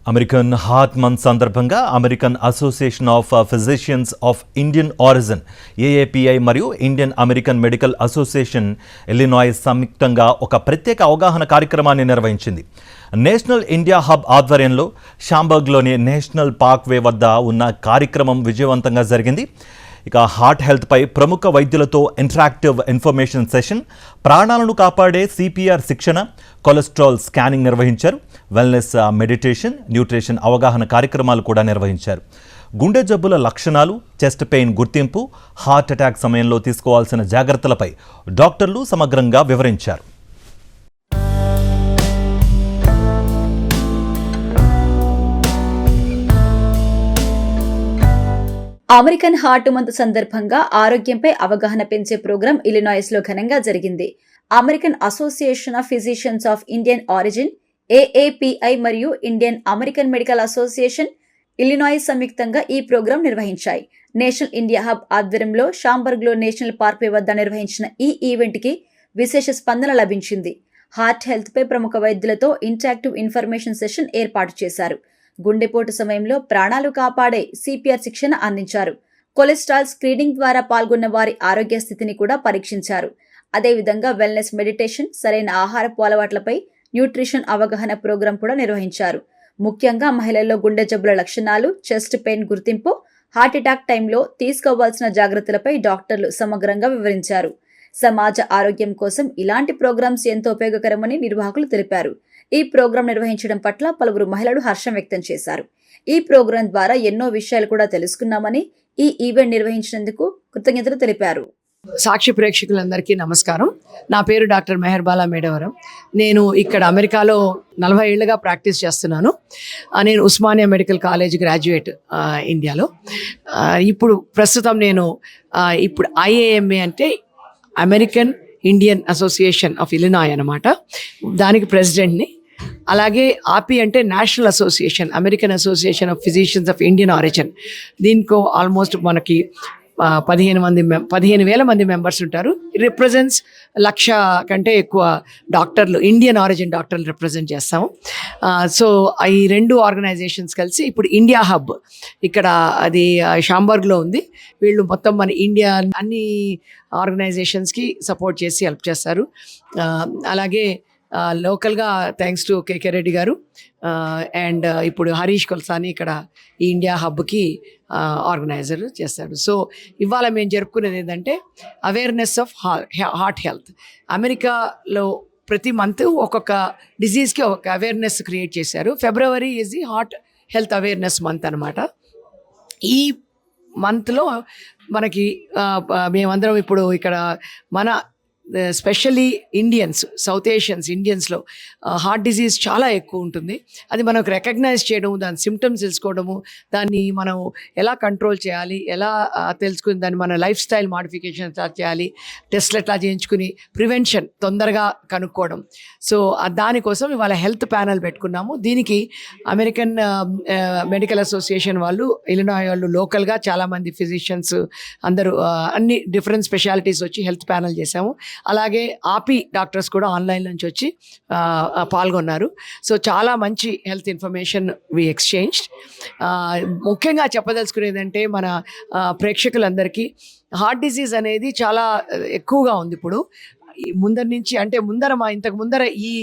American heart month సందర్భంగా American association of physicians of Indian origin AAPI మరియు Indian American medical association Illinois సంయుక్తంగా ఒక ప్రత్యేక అవగాహన కార్యక్రమాన్ని నిర్వహించింది. నేషనల్ ఇండియా హబ్ ఆధ్వర్యంలో షాంబర్గ్లోని నేషనల్ పార్క్వే వద్ద ఉన్న కార్యక్రమం విజయవంతంగా జరిగింది. ఇక హార్ట్ హెల్త్పై ప్రముఖ వైద్యులతో ఇంటరాక్టివ్ ఇన్ఫర్మేషన్ సెషన్, ప్రాణాలను కాపాడే సిపిఆర్ శిక్షణ, కొలెస్ట్రాల్ స్కానింగ్ నిర్వహించారు. వెల్నెస్ మెడిటేషన్, న్యూట్రిషన్ అవగాహన కార్యక్రమాలు కూడా నిర్వహించారు. గుండె జబ్బుల లక్షణాలు, చెస్ట్ పెయిన్ గుర్తింపు, హార్ట్ అటాక్ సమయంలో తీసుకోవాల్సిన జాగ్రత్తలపై డాక్టర్లు సమగ్రంగా వివరించారు. అమెరికన్ హార్ట్ మంత్ సందర్భంగా ఆరోగ్యంపై అవగాహన పెంచే ప్రోగ్రాం ఇలినాయిస్ లో ఘనంగా జరిగింది. American association of physicians of Indian origin AAPI మరియు Indian American medical association Illinois సంయుక్తంగా ఈ ప్రోగ్రాం నిర్వహించాయి. నేషనల్ ఇండియా హబ్ ఆధ్వర్యంలో షాంబర్గ్లో నేషనల్ పార్క్వే వద్ద నిర్వహించిన ఈ ఈవెంట్ కి విశేష స్పందన లభించింది. హార్ట్ హెల్త్ పై ప్రముఖ వైద్యులతో ఇంటరాక్టివ్ ఇన్ఫర్మేషన్ సెషన్ ఏర్పాటు చేశారు. గుండెపోటు సమయంలో ప్రాణాలు కాపాడే సిపిఆర్ శిక్షణ అందించారు. కొలెస్ట్రాల్ స్క్రీనింగ్ ద్వారా పాల్గొన్న వారి ఆరోగ్య స్థితిని కూడా పరీక్షించారు. అదేవిధంగా వెల్నెస్ మెడిటేషన్, సరైన ఆహారపు అలవాట్లపై న్యూట్రిషన్ అవగాహన ప్రోగ్రాం కూడా నిర్వహించారు. ముఖ్యంగా మహిళల్లో గుండె జబ్బుల లక్షణాలు, చెస్ట్ పెయిన్ గుర్తింపు, హార్ట్ అటాక్ టైంలో తీసుకోవాల్సిన జాగ్రత్తలపై డాక్టర్లు సమగ్రంగా వివరించారు. సమాజ ఆరోగ్యం కోసం ఇలాంటి ప్రోగ్రామ్స్ ఎంతో ఉపయోగకరమని నిర్వాహకులు తెలిపారు. ఈ ప్రోగ్రాం నిర్వహించడం పట్ల పలువురు మహిళలు హర్షం వ్యక్తం చేశారు. ఈ ప్రోగ్రాం ద్వారా ఎన్నో విషయాలు కూడా తెలుసుకున్నామని, ఈ ఈవెంట్ నిర్వహించినందుకు కృతజ్ఞతలు తెలిపారు. సాక్షి ప్రేక్షకులందరికీ నమస్కారం. నా పేరు డాక్టర్ మెహర్బాలా మేడవరం. నేను ఇక్కడ అమెరికాలో 40 ఏళ్లుగా ప్రాక్టీస్ చేస్తున్నాను. నేను ఉస్మానియా మెడికల్ కాలేజ్ గ్రాడ్యుయేట్ ఇండియాలో. ఇప్పుడు ప్రస్తుతం నేను ఇప్పుడు ఐఏఎంఏ అంటే American Indian association of Illinois అనమాట, దానికి ప్రెసిడెంట్ని. అలాగే ఆపి అంటే national association, American association of physicians of Indian origin. దీనికో ఆల్మోస్ట్ మనకి 15,000 మంది మెంబర్స్ ఉంటారు. రిప్రజెంట్స్ 1,00,000 కంటే ఎక్కువ డాక్టర్లు, ఇండియన్ ఆరిజిన్ డాక్టర్లు రిప్రజెంట్ చేస్తాము. సో ఈ 2 ఆర్గనైజేషన్స్ కలిసి ఇప్పుడు ఇండియా హబ్ ఇక్కడ అది షాంబర్గ్లో ఉంది. వీళ్ళు మొత్తం మన ఇండియా అన్ని ఆర్గనైజేషన్స్కి సపోర్ట్ చేసి హెల్ప్ చేస్తారు. అలాగే లోకల్గా థ్యాంక్స్ టు కేకే రెడ్డి గారు అండ్ ఇప్పుడు హరీష్ కొల్సాని ఇక్కడ ఈ ఇండియా హబ్కి ఆర్గనైజర్ చేస్తాడు. సో ఇవాళ మేము జరుపుకునేది ఏంటంటే అవేర్నెస్ ఆఫ్ హార్ట్ హెల్త్. అమెరికాలో ప్రతి మంత్ ఒక్కొక్క డిజీజ్కి ఒక అవేర్నెస్ క్రియేట్ చేశారు. February is the heart health awareness month అనమాట. ఈ మంత్లో మనకి మేమందరం ఇప్పుడు ఇక్కడ మన స్పెషల్లీ ఇండియన్స్, సౌత్ ఏషియన్స్, ఇండియన్స్లో హార్ట్ డిజీజ్ చాలా ఎక్కువ ఉంటుంది. అది మనకు రికగ్నైజ్ చేయడము, దాని సిమ్టమ్స్ తెలుసుకోవడము, దాన్ని మనం ఎలా కంట్రోల్ చేయాలి, ఎలా తెలుసుకుని దాన్ని మన లైఫ్ స్టైల్ మాడిఫికేషన్ ఎట్లా చేయాలి, టెస్ట్లు ఎట్లా చేయించుకుని ప్రివెన్షన్ తొందరగా కనుక్కోవడం. సో దానికోసం ఇవాళ హెల్త్ ప్యానల్ పెట్టుకున్నాము. దీనికి అమెరికన్ మెడికల్ అసోసియేషన్ వాళ్ళు, ఇలినాయ్ వాళ్ళు, లోకల్గా చాలామంది ఫిజిషియన్స్ అందరూ అన్ని డిఫరెంట్ స్పెషాలిటీస్ వచ్చి హెల్త్ ప్యానల్ చేశాము. అలాగే ఆపి డాక్టర్స్ కూడా ఆన్లైన్ నుంచి వచ్చి పాల్గొన్నారు. సో చాలా మంచి హెల్త్ ఇన్ఫర్మేషన్ వి ఎక్స్చేంజ్డ్. ముఖ్యంగా చెప్పదలుచుకునేది అంటే మన ప్రేక్షకులందరికీ హార్ట్ డిసీజ్ అనేది చాలా ఎక్కువగా ఉంది ఇప్పుడు. ఇంతకు ముందర ఈ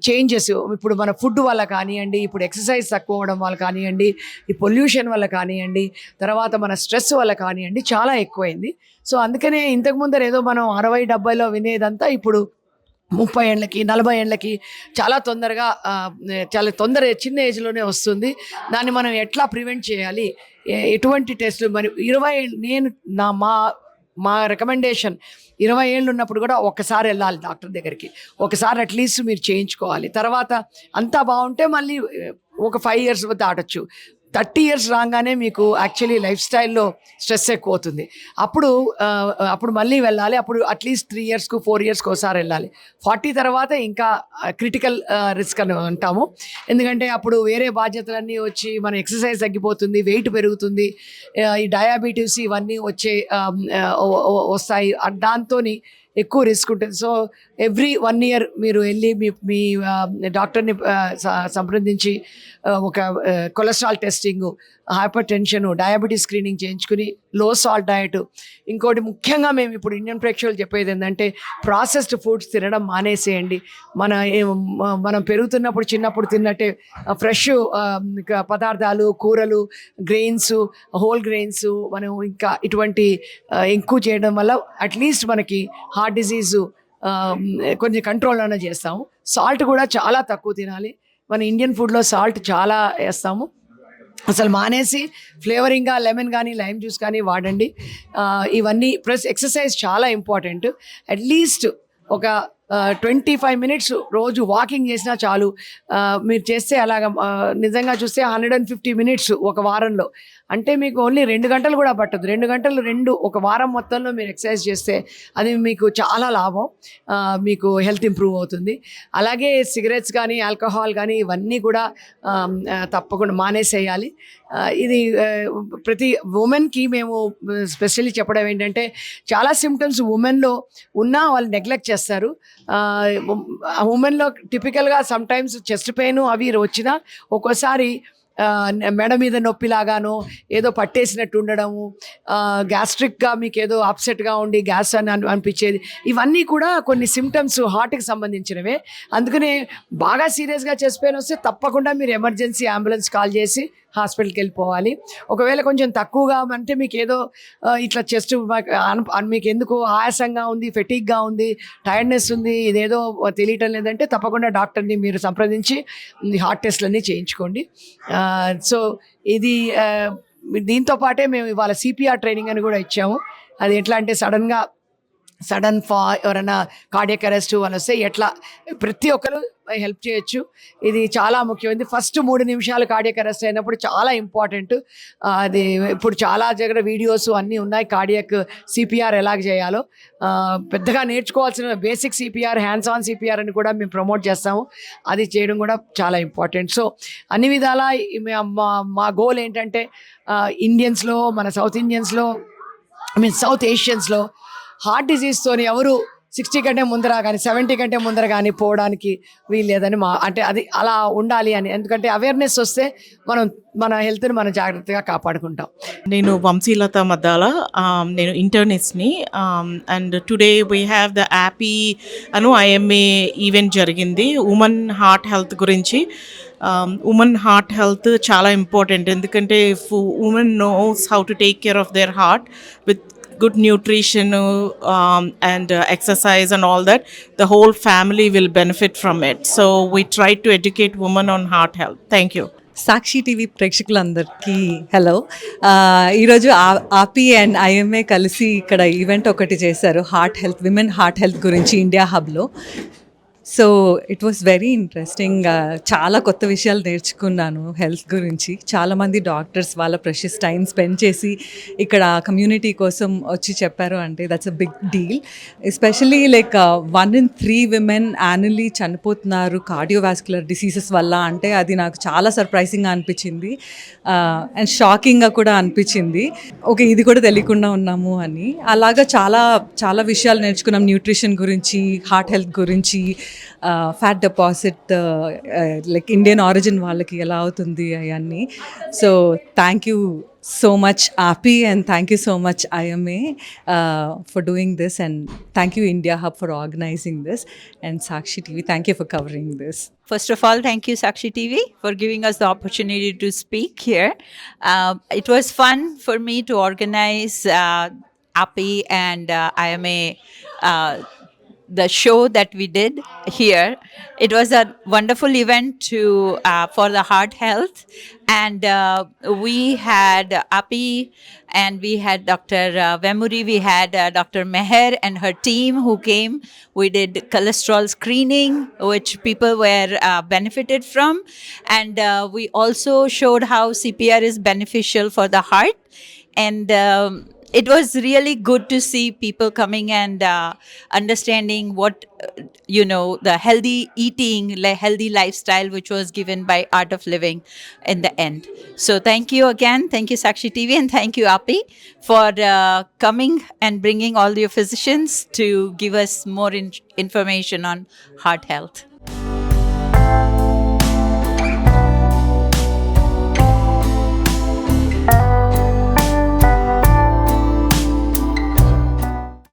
చేంజెస్ ఇప్పుడు మన ఫుడ్ వల్ల కానివ్వండి, ఇప్పుడు ఎక్సర్సైజ్ తక్కువ అవ్వడం వల్ల కానివ్వండి, ఈ పొల్యూషన్ వల్ల కానివ్వండి, తర్వాత మన స్ట్రెస్ వల్ల కానివ్వండి చాలా ఎక్కువైంది. సో అందుకనే ఇంతకు ముందర ఏదో మనం 60-70లో వినేదంతా ఇప్పుడు 30 ఏళ్ళకి 40 ఏళ్ళకి చాలా తొందర చిన్న ఏజ్లోనే వస్తుంది. దాన్ని మనం ఎట్లా ప్రివెంట్ చేయాలి, ఎటువంటి టెస్టులు, మరి 20 ఏళ్ళు మా రికమెండేషన్ 20 ఏళ్ళు ఉన్నప్పుడు కూడా ఒకసారి వెళ్ళాలి డాక్టర్ దగ్గరికి, ఒకసారి అట్లీస్ట్ మీరు చేయించుకోవాలి. తర్వాత అంతా బాగుంటే మళ్ళీ ఒక 5 years దాటొచ్చు. 30 years రాగానే మీకు యాక్చువల్లీ లైఫ్ స్టైల్లో స్ట్రెస్ ఎక్కువ అవుతుంది. అప్పుడు మళ్ళీ వెళ్ళాలి. అప్పుడు అట్లీస్ట్ 3 yearsకు 4 yearsకు ఒకసారి వెళ్ళాలి. 40 తర్వాత ఇంకా క్రిటికల్ రిస్క్ అని అంటాము. ఎందుకంటే అప్పుడు వేరే బాధ్యతలన్నీ వచ్చి మన ఎక్సర్సైజ్ తగ్గిపోతుంది, వెయిట్ పెరుగుతుంది, ఈ డయాబెటీస్ ఇవన్నీ వస్తాయి. దాంతో ఎక్కువ రిస్క్ ఉంటుంది. సో ఎవ్రీ 1 year మీరు వెళ్ళి మీ డాక్టర్ని సంప్రదించి ఒక cholesterol testing, hyper tension, diabetes screening చేయించుకుని లో సాల్ట్ డయట్. ఇంకోటి ముఖ్యంగా మేము ఇప్పుడు ఇండియన్ ప్రేక్షకులు చెప్పేది ఏంటంటే ప్రాసెస్డ్ ఫుడ్స్ తినడం మానేసేయండి. మనం పెరుగుతున్నప్పుడు చిన్నప్పుడు తిన్నట్టే ఫ్రెష్ పదార్థాలు, కూరలు, గ్రెయిన్స్, హోల్ గ్రెయిన్స్ మనం ఇంకా ఇటువంటి ఎక్కువ చేయడం వల్ల అట్లీస్ట్ మనకి హార్ట్ డిసీజు కొంచెం కంట్రోల్లోనే చేస్తాము. సాల్ట్ కూడా చాలా తక్కువ తినాలి. మన ఇండియన్ ఫుడ్లో సాల్ట్ చాలా వేస్తాము. అసలు మానేసి ఫ్లేవరింగ్గా లెమన్ కానీ లైమ్ జ్యూస్ కానీ వాడండి. ఇవన్నీ ప్లస్ ఎక్సర్సైజ్ చాలా ఇంపార్టెంట్. అట్లీస్ట్ ఒక 25 minutes రోజు వాకింగ్ చేసినా చాలు. మీరు చేస్తే అలాగ నిజంగా చూస్తే 150 minutes ఒక వారంలో, అంటే మీకు ఓన్లీ 2 గంటలు కూడా పట్టదు. 2 గంటలు ఒక వారం మొత్తంలో మీరు ఎక్సర్సైజ్ చేస్తే అది మీకు చాలా లాభం. మీకు హెల్త్ ఇంప్రూవ్ అవుతుంది. అలాగే సిగరెట్స్ కానీ ఆల్కహాల్ కానీ ఇవన్నీ కూడా తప్పకుండా మానేసేయాలి. ఇది ప్రతి ఉమెన్కి మేము స్పెషల్లీ చెప్పడం ఏంటంటే చాలా సిమ్టమ్స్ ఉమెన్లో ఉన్నా వాళ్ళు నెగ్లెక్ట్ చేస్తారు. ఉమెన్లో టిపికల్గా సమ్టైమ్స్ చెస్ట్ పెయిన్ అవి వచ్చినా ఒక్కోసారి మెడ మీద నొప్పిలాగానో ఏదో పట్టేసినట్టు ఉండడము, గ్యాస్ట్రిక్గా మీకు ఏదో అప్సెట్గా ఉండి గ్యాస్ అని అనిపించేది, ఇవన్నీ కూడా కొన్ని సిమ్టమ్స్ హార్ట్కి సంబంధించినవే. అందుకనే బాగా సీరియస్గా చెస్ట్ పెయిన్ వస్తే తప్పకుండా మీరు ఎమర్జెన్సీ అంబులెన్స్ కాల్ చేసి హాస్పిటల్కి వెళ్ళిపోవాలి. ఒకవేళ కొంచెం తక్కువగా అంటే మీకు ఏదో ఇట్లా చెస్ట్ మీకు ఎందుకు ఆయాసంగా ఉంది, ఫెటిక్గా ఉంది, టైర్డ్నెస్ ఉంది, ఇదేదో తెలియటం లేదంటే తప్పకుండా డాక్టర్ని మీరు సంప్రదించి హార్ట్ టెస్ట్లన్నీ చేయించుకోండి. సో ఇది దీంతో పాటే మేము ఇవాళ సిపిఆర్ ట్రైనింగ్ అని కూడా ఇచ్చాము. అది ఎట్లా అంటే సడన్ ఎవరైనా కార్డియాక్ అరెస్ట్ వాళ్ళు వస్తే ఎట్లా ప్రతి ఒక్కరు హెల్ప్ చేయొచ్చు. ఇది చాలా ముఖ్యమైనది. ఫస్ట్ 3 నిమిషాలు కార్డియాక్ అరెస్ట్ అయినప్పుడు చాలా ఇంపార్టెంట్. అది ఇప్పుడు చాలా దగ్గర వీడియోస్ అన్నీ ఉన్నాయి కార్డియాక్ సిపిఆర్ ఎలాగ చేయాలో. పెద్దగా నేర్చుకోవాల్సిన basic CPR, hands on CPR అని కూడా మేము ప్రమోట్ చేస్తాము. అది చేయడం కూడా చాలా ఇంపార్టెంట్. సో అన్ని విధాలా మా గోల్ ఏంటంటే ఇండియన్స్లో, మన సౌత్ ఇండియన్స్లో, సౌత్ ఏషియన్స్లో హార్ట్ డిసీజ్తోని ఎవరు 60 కంటే ముందర కానీ 70 కంటే ముందర కానీ పోవడానికి వీల్లేదని అంటే అది అలా ఉండాలి అని. ఎందుకంటే అవేర్నెస్ వస్తే మన హెల్త్ని మనం జాగ్రత్తగా కాపాడుకుంటాం. నేను వంశీలత మద్దాల, నేను ఇంటర్నిస్ట్ని. And today we have the AAPI IMA event జరిగింది ఉమెన్ హార్ట్ హెల్త్ గురించి. ఉమెన్ హార్ట్ హెల్త్ చాలా ఇంపార్టెంట్, ఎందుకంటే if women knows how to take care of their heart with good nutrition and exercise and all that, the whole family will benefit from it. So we try to educate women on heart health. Thank you. Sakshi TV ప్రేక్షకులందరికీ hello. ఈరోజు AAPI and IMA కలిసి ఇక్కడ event ఒకటి చేశారు, women heart health గురించి India హబ్లో. So it was very interesting. చాలా కొత్త విషయాలు నేర్చుకున్నాను హెల్త్ గురించి. చాలామంది డాక్టర్స్ వాళ్ళ ప్రెషియస్ టైం స్పెండ్ చేసి ఇక్కడ కమ్యూనిటీ కోసం వచ్చి చెప్పారు అంటే that's a big deal. Especially like 1 in 3 women annually చనిపోతున్నారు కార్డియోవాస్కులర్ డిసీజెస్ వల్ల. అంటే అది నాకు చాలా సర్ప్రైజింగ్గా అనిపించింది అండ్ షాకింగ్గా కూడా అనిపించింది. ఓకే, ఇది కూడా తెలియకుండా ఉన్నాము అని. అలాగా చాలా చాలా విషయాలు నేర్చుకున్నాం, న్యూట్రిషన్ గురించి, హార్ట్ హెల్త్ గురించి, fat deposit like Indian origin వాళ్ళకి ఎలా అవుతుంది అవన్నీ. So thank you so much API and thank you so much IMA for doing this, and thank you India Hub for organizing this, and Sakshi TV, thank you for covering this. First of all, thank you Sakshi TV for giving us the opportunity to speak here. It was fun for me to organize API and IMA the show that we did here. It was a wonderful event for the heart health, and we had Api and we had Dr. Vemuri, we had Dr. Meher and her team who came. We did cholesterol screening, which people were benefited from, and we also showed how CPR is beneficial for the heart. And it was really good to see people coming and understanding what the healthy eating, healthy lifestyle which was given by Art of Living in the end. So thank you again. Thank you, Sakshi TV, and thank you, Api, for coming and bringing all your physicians to give us more information on heart health.